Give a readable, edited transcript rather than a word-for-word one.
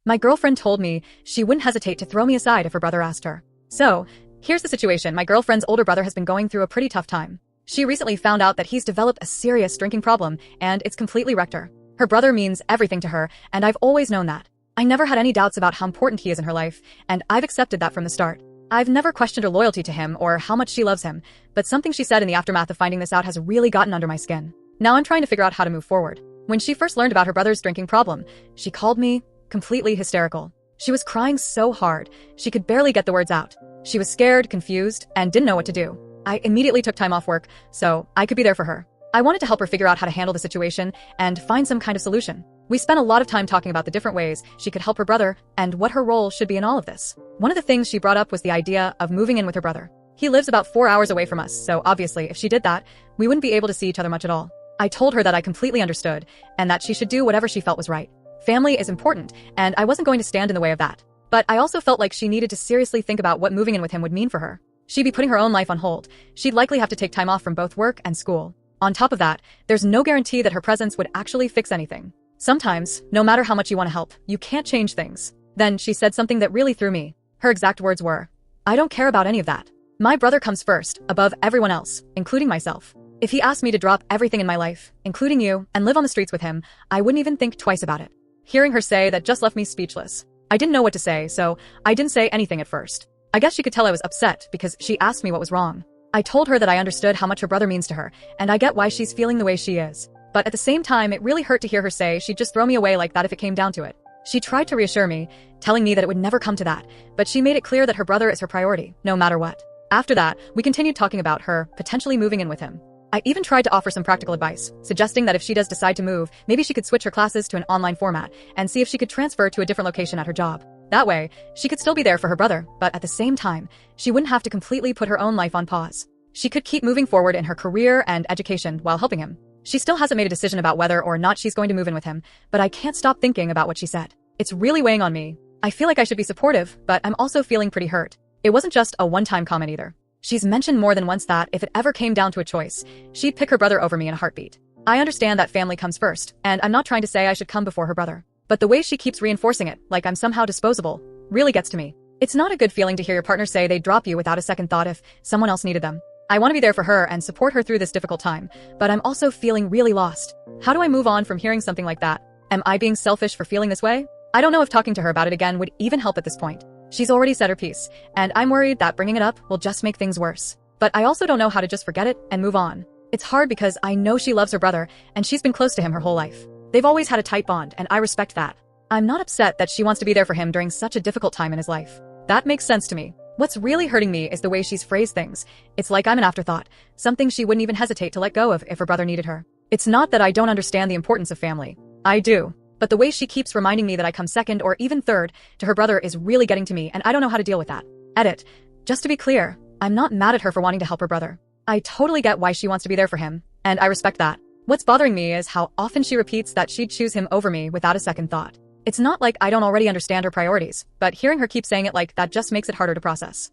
My girlfriend told me she wouldn't hesitate to throw me aside if her brother asked her. So, here's the situation. My girlfriend's older brother has been going through a pretty tough time. She recently found out that he's developed a serious drinking problem, and it's completely wrecked her. Her brother means everything to her, and I've always known that. I never had any doubts about how important he is in her life, and I've accepted that from the start. I've never questioned her loyalty to him or how much she loves him, but something she said in the aftermath of finding this out has really gotten under my skin. Now I'm trying to figure out how to move forward. When she first learned about her brother's drinking problem, she called me completely hysterical. She was crying so hard, she could barely get the words out. She was scared, confused, and didn't know what to do. I immediately took time off work so I could be there for her. I wanted to help her figure out how to handle the situation and find some kind of solution. We spent a lot of time talking about the different ways she could help her brother and what her role should be in all of this. One of the things she brought up was the idea of moving in with her brother. He lives about 4 hours away from us, so obviously if she did that, we wouldn't be able to see each other much at all. I told her that I completely understood and that she should do whatever she felt was right. Family is important, and I wasn't going to stand in the way of that. But I also felt like she needed to seriously think about what moving in with him would mean for her. She'd be putting her own life on hold. She'd likely have to take time off from both work and school. On top of that, there's no guarantee that her presence would actually fix anything. Sometimes, no matter how much you want to help, you can't change things. Then she said something that really threw me. Her exact words were, "I don't care about any of that. My brother comes first, above everyone else, including myself. If he asked me to drop everything in my life, including you, and live on the streets with him, I wouldn't even think twice about it." Hearing her say that just left me speechless. I didn't know what to say, so I didn't say anything at first. I guess she could tell I was upset because she asked me what was wrong. I told her that I understood how much her brother means to her, and I get why she's feeling the way she is. But at the same time, it really hurt to hear her say she'd just throw me away like that if it came down to it. She tried to reassure me, telling me that it would never come to that, but she made it clear that her brother is her priority, no matter what. After that, we continued talking about her potentially moving in with him. I even tried to offer some practical advice, suggesting that if she does decide to move, maybe she could switch her classes to an online format and see if she could transfer to a different location at her job. That way, she could still be there for her brother, but at the same time, she wouldn't have to completely put her own life on pause. She could keep moving forward in her career and education while helping him. She still hasn't made a decision about whether or not she's going to move in with him, but I can't stop thinking about what she said. It's really weighing on me. I feel like I should be supportive, but I'm also feeling pretty hurt. It wasn't just a one-time comment either. She's mentioned more than once that if it ever came down to a choice, she'd pick her brother over me in a heartbeat. I understand that family comes first, and I'm not trying to say I should come before her brother. But the way she keeps reinforcing it, like I'm somehow disposable, really gets to me. It's not a good feeling to hear your partner say they'd drop you without a second thought if someone else needed them. I want to be there for her and support her through this difficult time, but I'm also feeling really lost. How do I move on from hearing something like that? Am I being selfish for feeling this way? I don't know if talking to her about it again would even help at this point. She's already said her piece, and I'm worried that bringing it up will just make things worse. But I also don't know how to just forget it and move on. It's hard because I know she loves her brother, and she's been close to him her whole life. They've always had a tight bond, and I respect that. I'm not upset that she wants to be there for him during such a difficult time in his life. That makes sense to me. What's really hurting me is the way she's phrased things. It's like I'm an afterthought, something she wouldn't even hesitate to let go of if her brother needed her. It's not that I don't understand the importance of family. I do. But the way she keeps reminding me that I come second or even third to her brother is really getting to me, and I don't know how to deal with that. Edit. Just to be clear, I'm not mad at her for wanting to help her brother. I totally get why she wants to be there for him, and I respect that. What's bothering me is how often she repeats that she'd choose him over me without a second thought. It's not like I don't already understand her priorities, but hearing her keep saying it like that just makes it harder to process.